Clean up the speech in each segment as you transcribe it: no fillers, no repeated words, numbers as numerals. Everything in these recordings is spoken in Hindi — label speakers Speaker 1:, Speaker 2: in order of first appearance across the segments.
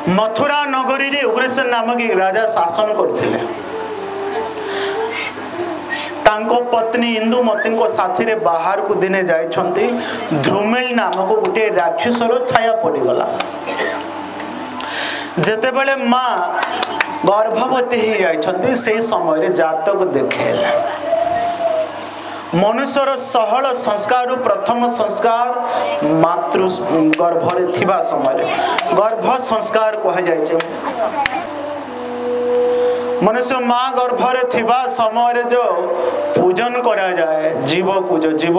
Speaker 1: मथुरा नगरी रे उग्रसेन नामक एक राजा शासन करथिले। तांको पत्नी इंदुमती को साथी रे बाहर को दिने जाइछंती ध्रुमिल नामक गोटे राक्षसर छाया पड़ीगला। जेते बेले माँ गर्भवती ही जाइछंती से समय रे जातक देखेला। मनुष्यर सहल संस्कार प्रथम संस्कार मातृ गर्भरे थिबा समय गर्भ संस्कार कह जाइछे। मनुष्य माँ गर्भरे थिबा समय जो पूजन करा जाए जीव को जो जीव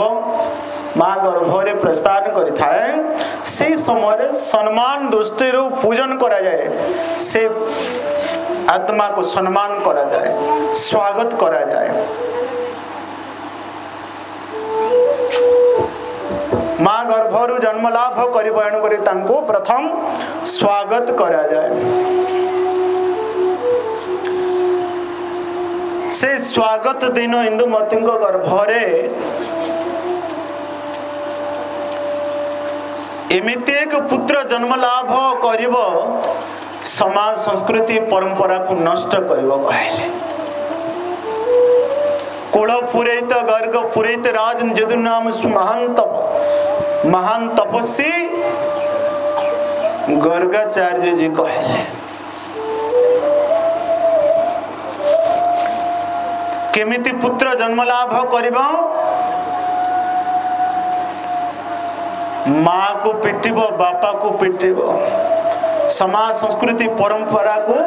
Speaker 1: माँ गर्भरे प्रस्थान करि थाए से समय सम्मान दृष्टि पूजन करा जाए। से आत्मा को सम्मान करा जाए स्वागत करा जाए। माँ गर्भरु जन्म लाभ करी तांको प्रथम स्वागत करा जाए। से स्वागत दिन इंदुमती गर्भरे एमिति एक पुत्र जन्म लाभ करिब समाज संस्कृति परंपरा को नष्ट करिब कहले। कुल पुरैत गर्ग पुरैत राज यदु नाम महान तपस्वी गर्गाचार्य जी कहले। केमिति पुत्र जन्म लाभ करिबा माँ को पिटिबो बापा को पिटिबो समाज संस्कृति परंपरा को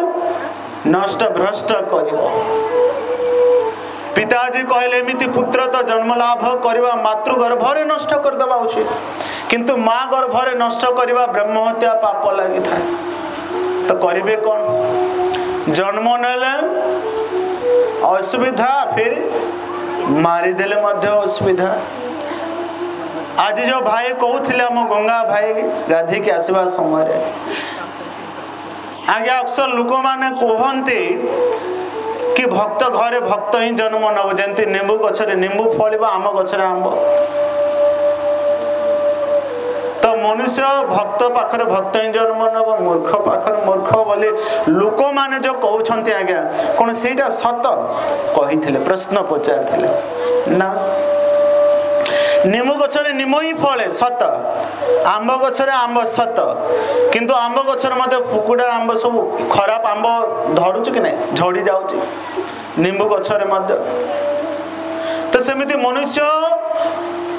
Speaker 1: नष्ट भ्रष्ट करिबो। पिताजी कहले एमिति पुत्र तो जन्म लाभ करवा मातृ गर्भरे नष्ट कर दबा उचित किंतु माँ गर्भरे नष्ट करवा ब्रह्म हत्या पाप लगी थाए। तो करिवे कौन जन्म नेले असुविधा फिर मारी देले मध्य असुविधा। आज जो भाई कहूथिले हम गंगा भाई गाधी के आसवा समय आगे अक्सर लोक माने कहते कि भक्त घरे भक्त ही जन्म नब जंती निंबू गछरे निंबू फलिबा आम गछरे आंब। तो मनुष्य भक्त पाखरे भक्त ही जन्म नब मूर्ख पाखरे मूर्ख बोली लोक माने जो कहउछंती आज्ञा कोन सेटा सत कहिथिले प्रश्न पचारथिले ना। निम्बू गछरे निम्बू ही फले सत आंब गछरे आंब सत किंतु आंब गछरे मते फुकुडा आंब सब खराब आंब धरुच कि नहीं झड़ी जाउची निम्बू गछरे मते। तो सेमिति मनुष्य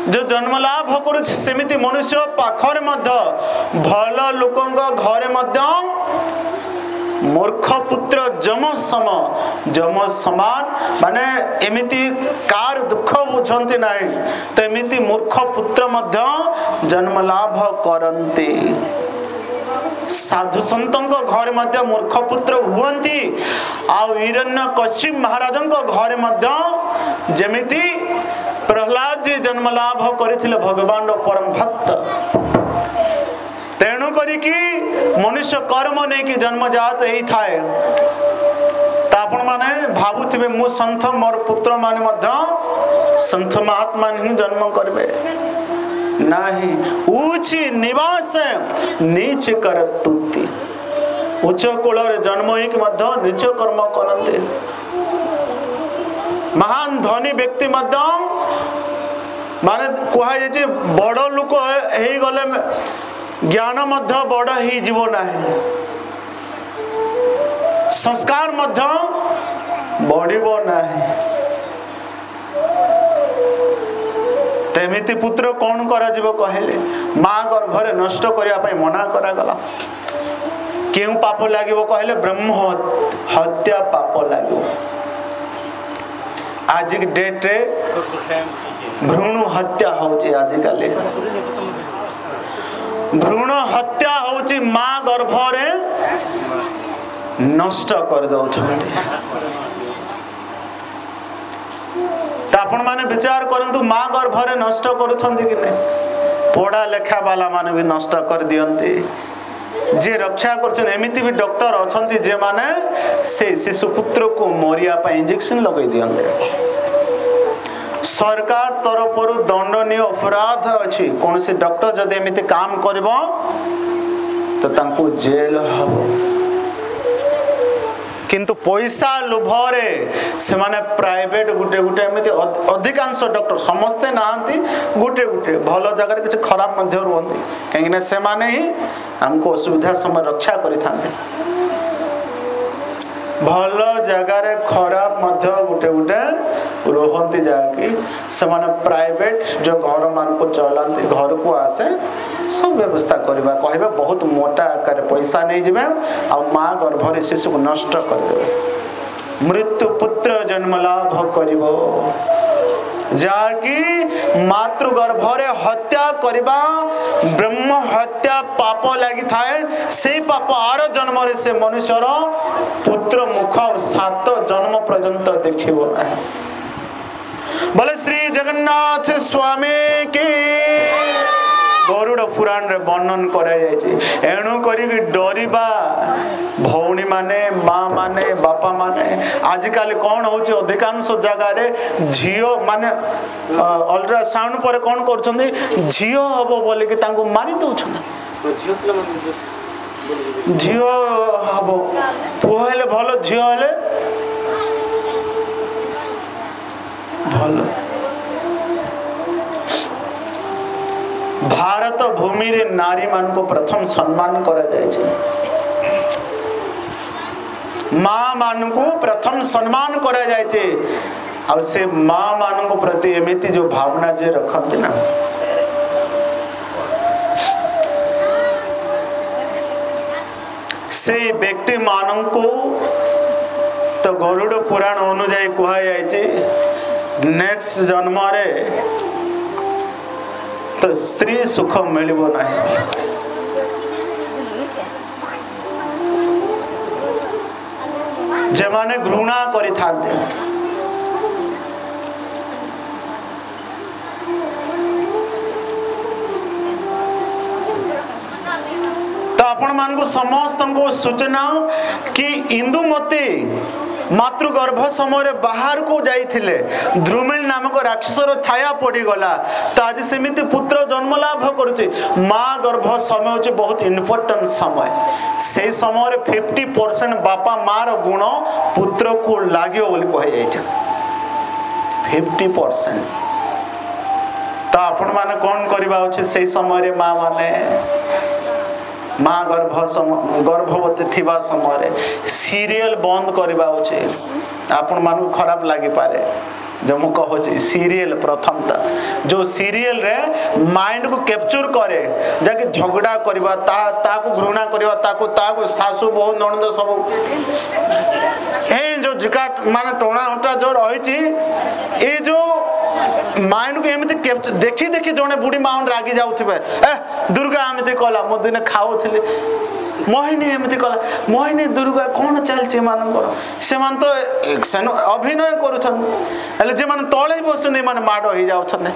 Speaker 1: जो जन्म लाभ करू सेमिति मनुष्य पाखरे मते भल लोकंग घरे मते मूर्ख पुत्र जम समान माने एमिति कार दुख बुझंती नहीं तो एमिति मूर्ख पुत्र मध्य जन्म लाभ करंती। साधु संतों घरे मध्य मूर्ख पुत्र हुअंती आउ हिरण्यकशिप महाराजों घरे मध्य जेमिति प्रहलाद जी जन्म लाभ करथिले भगवान परम भक्त। तेणु करिकी मनुष्य कर्म नहीं कि जन्मजात ही थाए। आपण माने भाबुथिबे मु संत मोर पुत्र माने मध्य संत महात्मा नहीं जन्म करबे नाही। उच्च निवास नीच करतुति उच्च कुल रे जन्म ही मध्य नीच कर्म करते। महान धनी व्यक्ति मध्य माने कहा जाय बड़ लोक हे गले ज्ञान मध्य बड़ ही जीव नाही संस्कार मध्य बढ़िबो नाही। तेमिति पुत्र कौन करा जीव कहले माँ गर्भरे नष्ट करिया पई मना करा गला। केउ पाप लागिबो कहले ब्रह्म हत्या पाप लागिबो। आज के डेट रे भ्रूण हत्या होची आजिकाली भ्रूण हत्या होची माँ गर्भरे नष्ट कर दउछंती। आपण माने विचार करंतु माँ गर्भरे नष्ट करूछंती कि नहीं पढ़ा लेखा वाला माने भी नष्ट कर दियंती। जे रक्षा करछन एमिति भी डॉक्टर अछंती जे माने से शिशु पुत्र को मरिया पई इंजेक्शन लगै दियंते। सरकार तरफ दंडनीय अपराध अच्छी कौन से डॉक्टर जदि एमिति काम करबो तो तांको जेल हब किंतु पैसा लोभरे से माने प्राइवेट गुटे गुटे एमती अधिकांश डॉक्टर समस्ते नहांती गुटे गुटे भल जगह किसी खराब मध्य रुहंती कहीं से माने ही हमको असुविधा समय रक्षा करिथांते भल जगार खराब मध्य गुटे गुटे रोहती जाकि से प्राइवेट जो घर मान को चलाते घर को आसे सब व्यवस्था करवा कहबे बहुत मोटा आकार पैसा नहीं जिबे आ माँ गर्भ शिशु को नष्ट कर देबे मृत्यु पुत्र जन्म लाभ करिवो जाकि मातृ गर्भरे हत्या करबा ब्रह्म हत्या पाप लगी थाए से पाप आर जन्म रे से मनुष्यर पुत्र मुख 7 जन्म पर्यंत देखिबो नाही बोले श्री जगन्नाथ स्वामी की गरुड़ पुराण रे वर्णन करा जायछि एणु करी डरिबा भौणी माने माँ माने बापा माने आजिकल कौन होची अधिकांश जगह रे झियो माने अल्ट्रासाउंड पर कौन करछन्ती झियो हबो बोले कि तांको मारी दउछन झियो हबो पुଅ हेले भलो झियो हेले भलो भारत भूमि रे नारी मान को प्रथम सम्मान करा जायछि माँ मान को प्रथम सम्मान करा जायछि आ से माँ मान को प्रति एमिति जो भावना जे रखत ना से व्यक्ति मान को तो गरुड़ पुराण अनुଯାयी कहा जायछि नेक्स्ट जन्म रे तो स्त्री सुख मिलिबो नाही जे माने घृणा करि थाते तो आपण मान को समस्त को सूचना कि इंदुमती मातृगर्भ समय बाहर को जाइथिले द्रुमिल नामक राक्षसर छाया पड़ी गला तो आज सेमिति पुत्र जन्म लाभ करुचे माँ गर्भ समय होचे बहुत इम्पोर्टेंट समय से समय 50% बापा माँ रो गुण पुत्र को लागियो बोली कह जाइछ 50% तो आपण माने कोन करबा होचे से समय माँ माने माँ गर्भवती थिबा समय सीरियल बंद करबा उचे आपण मानु खराब लागि पारे जो मु कहूँ सीरियल प्रथम जो सीरियल रे माइंड को कैप्चर करे जाके झगड़ा करबा ताको घृणा करबा ताको सासु बहु ननद सब ए जो जिका माने टोणा उटा जो रहिछि ए जो माइंड को एमती कैप्चर देखी देखी जने बुढ़ी माउंड रागी जाउथिबे ए दुर्गा एमती कहला मो दिन खाउथिले मोहिनी एमती कहला मोहिनी दुर्गा कौन चलछि मानकर से मान तो एक्शन अभिनय करूछन हेले जे मान तळे बसुनी मान माड होई जाउछन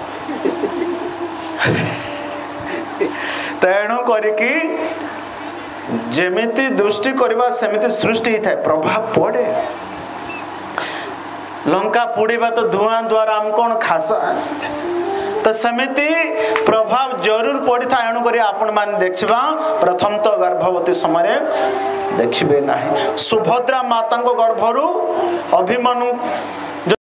Speaker 1: तेणु करिकी जेमिति दृष्टि करबा सेमिति सृष्टि ही थाए प्रभाव पड़े लंका पुड़ीबा तो धुआं द्वारा हम कौन खास तो समिति प्रभाव जरूर पड़ी था एणु करी आपण मान देखिबा प्रथम तो गर्भवती समय देखिबे नाही सुभद्रा माता को गर्भरु अभिमन्यु